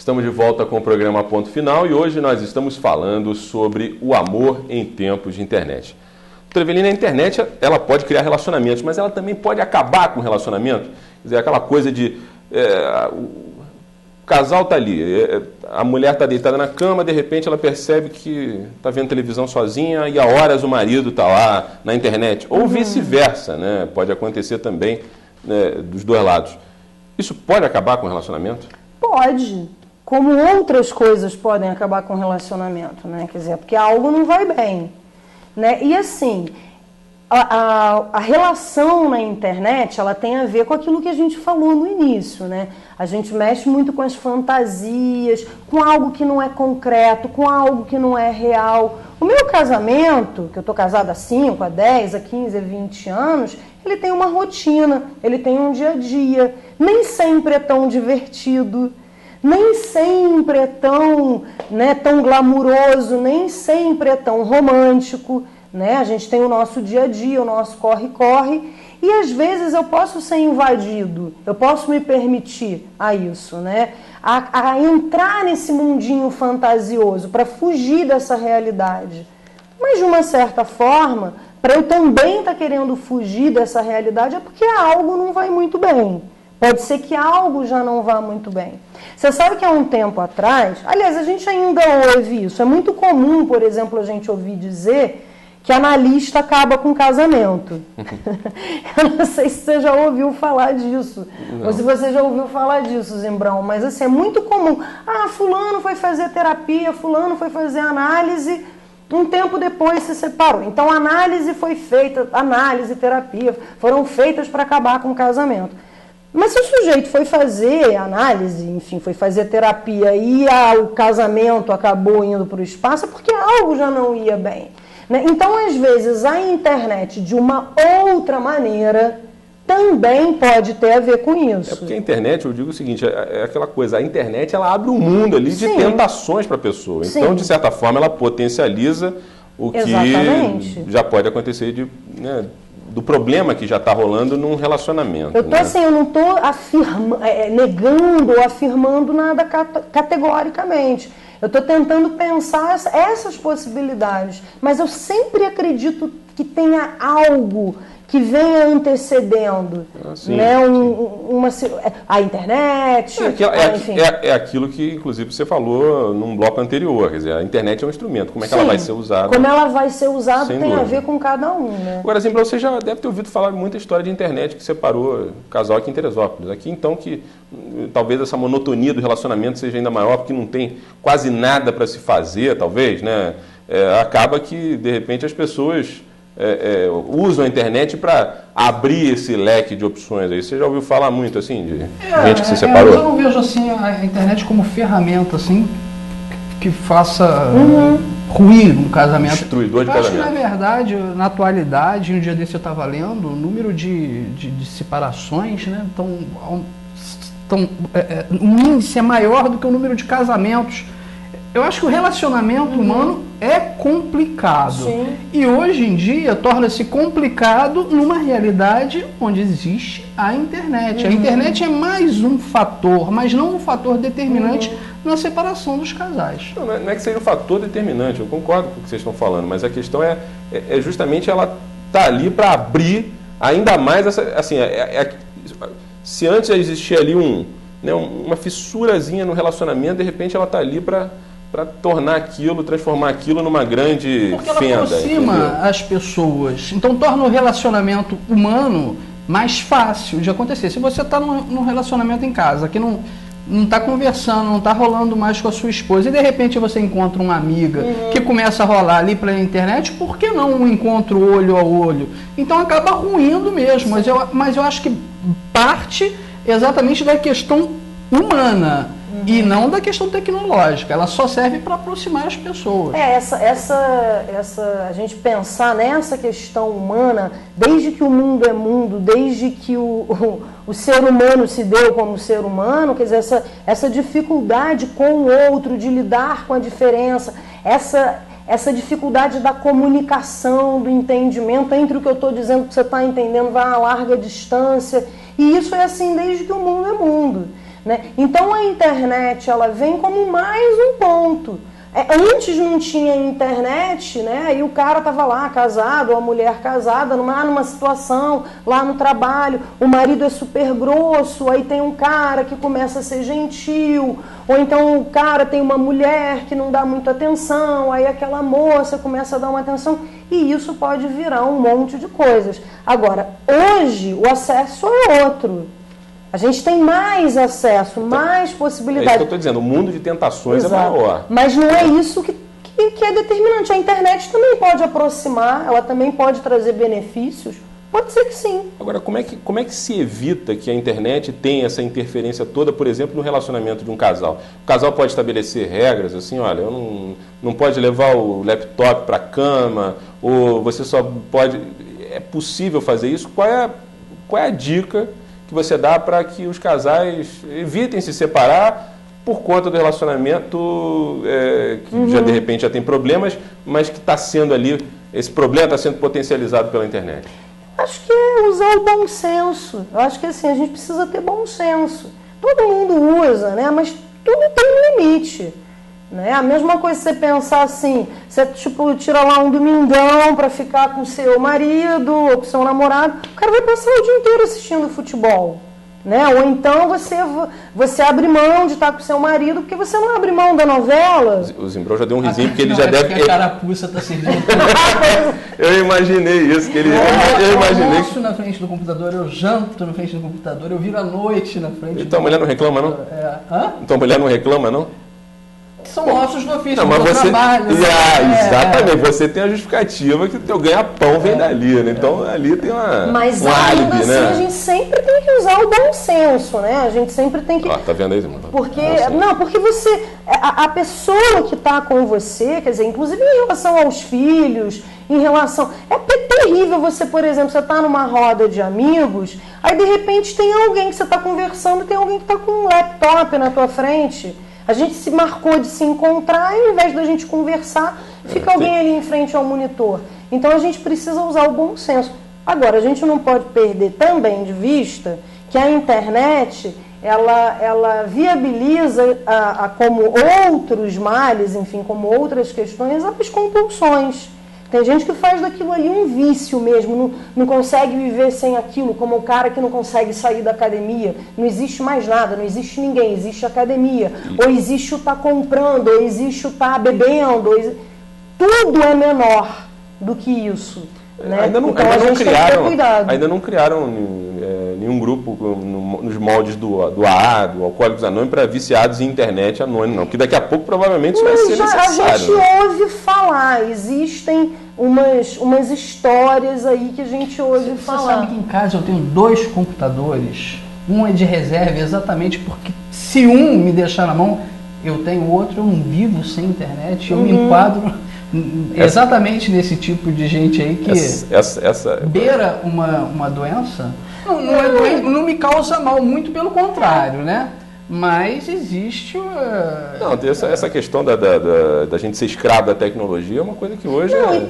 Estamos de volta com o programa Ponto Final e hoje nós estamos falando sobre o amor em tempos de internet. Trevelin, a internet ela pode criar relacionamentos, mas ela também pode acabar com o relacionamento. Quer dizer, aquela coisa de o casal está ali, a mulher está deitada na cama, de repente ela percebe que está vendo televisão sozinha e a horas o marido está lá na internet. Ou vice-versa, né? Pode acontecer também, né, dos dois lados. Isso pode acabar com o relacionamento? Pode. Como outras coisas podem acabar com o relacionamento, né? Quer dizer, porque algo não vai bem. Né? E assim, a relação na internet, ela tem a ver com aquilo que a gente falou no início, né? A gente mexe muito com as fantasias, com algo que não é concreto, com algo que não é real. O meu casamento, que eu tô casada há 5, há 10, há 15, há 20 anos, ele tem uma rotina, ele tem um dia a dia. Nem sempre é tão divertido, nem sempre é tão, né, tão glamuroso, nem sempre é tão romântico, né? A gente tem o nosso dia a dia, o nosso corre-corre, e às vezes eu posso ser invadido, eu posso me permitir a isso, né? A entrar nesse mundinho fantasioso para fugir dessa realidade. Mas de uma certa forma, para eu também estar querendo fugir dessa realidade é porque algo não vai muito bem. Pode ser que algo já não vá muito bem. Você sabe que há um tempo atrás, aliás, a gente ainda ouve isso, é muito comum, por exemplo, a gente ouvir dizer que analista acaba com casamento. Eu não sei se você já ouviu falar disso, não. Ou se você já ouviu falar disso, Zimbrão, mas assim, é muito comum. Ah, fulano foi fazer terapia, fulano foi fazer análise, um tempo depois se separou. Então, análise foi feita, análise e terapia foram feitas para acabar com o casamento. Mas se o sujeito foi fazer análise, enfim, foi fazer terapia e o casamento acabou indo para o espaço, é porque algo já não ia bem. Né? Então, às vezes, a internet, de uma outra maneira, também pode ter a ver com isso. É porque a internet, eu digo o seguinte, é aquela coisa, a internet ela abre um mundo ali de tentações para a pessoa. Então, de certa forma, ela potencializa o que já pode acontecer do problema que já está rolando num relacionamento. Eu tô assim, eu não estou negando ou afirmando nada categoricamente. Eu estou tentando pensar essas possibilidades, mas eu sempre acredito que tenha algo que venha antecedendo, né? A internet, enfim. É aquilo que, inclusive, você falou num bloco anterior. Quer dizer, a internet é um instrumento. Como é que ela vai ser usada? Como ela vai ser usada tem a ver com cada um, né? Agora, assim, você já deve ter ouvido falar muita história de internet que separou casal aqui em Teresópolis. Aqui, então, que talvez essa monotonia do relacionamento seja ainda maior, porque não tem quase nada para se fazer, talvez, né? Acaba que, de repente, as pessoas usam a internet para abrir esse leque de opções aí. Você já ouviu falar muito assim de gente que se separou? Eu não vejo assim a internet como ferramenta assim que faça ruir um casamento. Destruidor de casamento. Eu acho que, na verdade, na atualidade, um dia desse eu estava lendo, o número de separações, né, o índice é maior do que o número de casamentos. Eu acho que o relacionamento humano é complicado. Sim. E hoje em dia torna-se complicado numa realidade onde existe a internet. A internet é mais um fator, mas não um fator determinante na separação dos casais. Não é que seja um fator determinante, eu concordo com o que vocês estão falando, mas a questão é justamente ela tá ali para abrir ainda mais se antes existia ali uma fissurazinha no relacionamento, de repente ela tá ali para tornar aquilo, transformar aquilo numa grande fenda. Porque ela aproxima as pessoas. Então torna o relacionamento humano mais fácil de acontecer. Se você está num relacionamento em casa, que não está conversando, não está rolando mais com a sua esposa, e de repente você encontra uma amiga que começa a rolar ali pela internet, por que não um encontro olho a olho? Então acaba ruindo mesmo. Mas eu acho que parte exatamente da questão humana. E não da questão tecnológica, ela só serve para aproximar as pessoas. A gente pensar nessa questão humana, desde que o mundo é mundo, desde que o ser humano se deu como ser humano, quer dizer, essa dificuldade com o outro, de lidar com a diferença, essa dificuldade da comunicação, do entendimento entre o que eu estou dizendo, o que você está entendendo, vai a larga distância. E isso é assim desde que o mundo é mundo. né? Então a internet ela vem como mais um ponto. Antes não tinha internet, né? Aí o cara estava lá casado, ou a mulher casada, numa situação, lá no trabalho, o marido é super grosso, aí tem um cara que começa a ser gentil, ou então o cara tem uma mulher que não dá muita atenção, aí aquela moça começa a dar uma atenção, e isso pode virar um monte de coisas. Agora, hoje o acesso é outro. A gente tem mais acesso, mais possibilidades. É isso que eu estou dizendo, o mundo de tentações Exato. é maior. Mas não é isso que é determinante. A internet também pode aproximar, ela também pode trazer benefícios. Pode ser que sim. Agora, como é que se evita que a internet tenha essa interferência toda, por exemplo, no relacionamento de um casal? O casal pode estabelecer regras, assim, olha, não pode levar o laptop para a cama, ou você só pode... É possível fazer isso? Qual é a dica que você dá para que os casais evitem se separar por conta do relacionamento que já de repente já tem problemas, mas que está sendo ali, esse problema está sendo potencializado pela internet? Acho que é usar o bom senso. Eu acho que assim, a gente precisa ter bom senso. Todo mundo usa, né? Mas tudo tem um limite. Né? A mesma coisa você pensar assim, você tipo, tira lá um domingão para ficar com seu marido ou com seu namorado, o cara vai passar o dia inteiro assistindo futebol. Né? Ou então você abre mão de estar com seu marido porque você não abre mão da novela. O Zimbrão já deu um risinho porque ele já deve... Porque a carapuça está servindo. Eu imaginei isso, que ele... Eu imaginei... almoço na frente do computador, eu janto na frente do computador, eu viro à noite na frente Então a mulher não reclama, não? Então a mulher não reclama, não? São ossos do ofício, não, do mas trabalho. Exatamente, você tem a justificativa que o teu ganha-pão vem dali, né? Então ali tem mas um álibi, assim, né? A gente sempre tem que usar o bom senso, né? A gente sempre tem que... Tá vendo aí, Zimão? Porque você... A pessoa que está com você, quer dizer, inclusive em relação aos filhos, em relação... É terrível você, por exemplo, você está numa roda de amigos, aí de repente tem alguém que você está conversando, tem alguém que está com um laptop na tua frente... A gente se marcou de se encontrar e ao invés da gente conversar, fica alguém ali em frente ao monitor. Então a gente precisa usar o bom senso. Agora, a gente não pode perder também de vista que a internet, ela viabiliza, como outros males, enfim, como outras questões, as compulsões. Tem gente que faz daquilo ali um vício mesmo, não consegue viver sem aquilo, como o cara que não consegue sair da academia. Não existe mais nada, não existe ninguém, existe academia. Ou existe o estar comprando, ou existe o estar bebendo. Tudo é menor do que isso. Né? Ainda não criaram nenhum grupo nos moldes do AA, do Alcoólicos Anônimos, para viciados em internet anônimo, não. Porque daqui a pouco provavelmente isso vai ser necessário. A gente ouve falar, existem umas histórias aí que a gente ouve falar. Você sabe que em casa eu tenho 2 computadores, um é de reserva exatamente porque se um me deixar na mão, eu tenho outro, eu não vivo sem internet, eu me enquadro... Exatamente nesse tipo de gente aí que beira uma doença, não me causa mal, muito pelo contrário, né? Mas existe... Não, essa questão da gente ser escravo da tecnologia é uma coisa que hoje... Não, e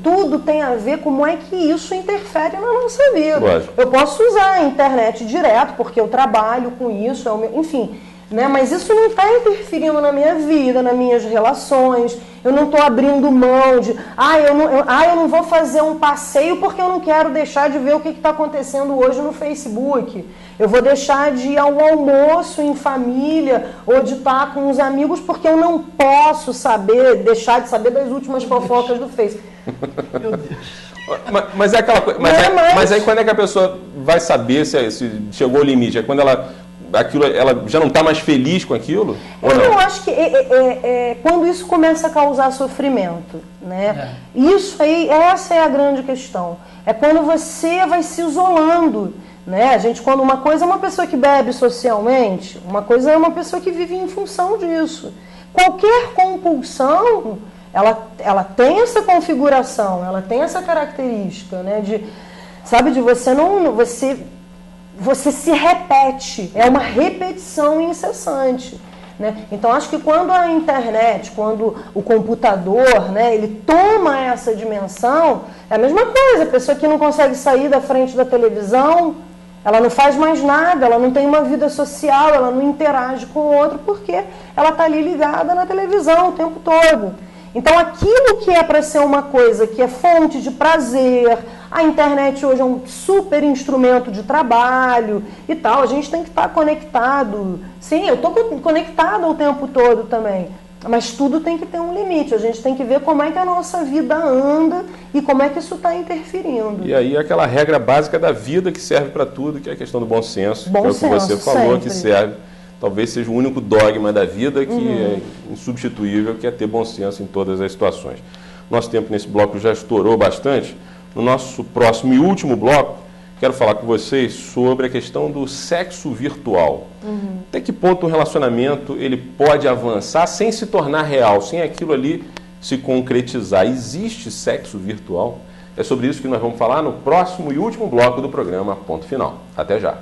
tudo tem a ver com como é que isso interfere na nossa vida. Lógico. Eu posso usar a internet direto, porque eu trabalho com isso, enfim... Né? Mas isso não está interferindo na minha vida, nas minhas relações. Eu não estou abrindo mão de... eu não vou fazer um passeio porque eu não quero deixar de ver o que está acontecendo hoje no Facebook. Eu vou deixar de ir ao almoço em família ou de estar com os amigos porque eu não posso deixar de saber das últimas fofocas do Facebook. Meu Deus. Mas é aquela coisa. Mas aí quando é que a pessoa vai saber se chegou ao limite? É quando ela já não está mais feliz com aquilo? Eu acho que quando isso começa a causar sofrimento, né? Isso aí, essa é a grande questão. É quando você vai se isolando, né? Quando uma coisa é uma pessoa que bebe socialmente, uma coisa é uma pessoa que vive em função disso. Qualquer compulsão, ela tem essa configuração, ela tem essa característica, né? De você se repete, é uma repetição incessante. Né? Então, acho que quando a internet, quando o computador, né, ele toma essa dimensão, é a mesma coisa. A pessoa que não consegue sair da frente da televisão, Ela não faz mais nada, ela não tem uma vida social, ela não interage com o outro porque ela está ali ligada na televisão o tempo todo. Então aquilo que é para ser uma coisa que é fonte de prazer, a internet hoje é um super instrumento de trabalho e tal, a gente tem que estar conectado. Sim, eu estou conectada o tempo todo também, mas tudo tem que ter um limite, a gente tem que ver como é que a nossa vida anda e como é que isso está interferindo. E aí aquela regra básica da vida que serve para tudo, que é a questão do bom senso, que é o que você falou, sempre. Que serve. Talvez seja o único dogma da vida que é insubstituível, que é ter bom senso em todas as situações. Nosso tempo nesse bloco já estourou bastante. No nosso próximo e último bloco, quero falar com vocês sobre a questão do sexo virtual. Até que ponto o relacionamento ele pode avançar sem se tornar real, sem aquilo ali se concretizar? Existe sexo virtual? É sobre isso que nós vamos falar no próximo e último bloco do programa Ponto Final. Até já!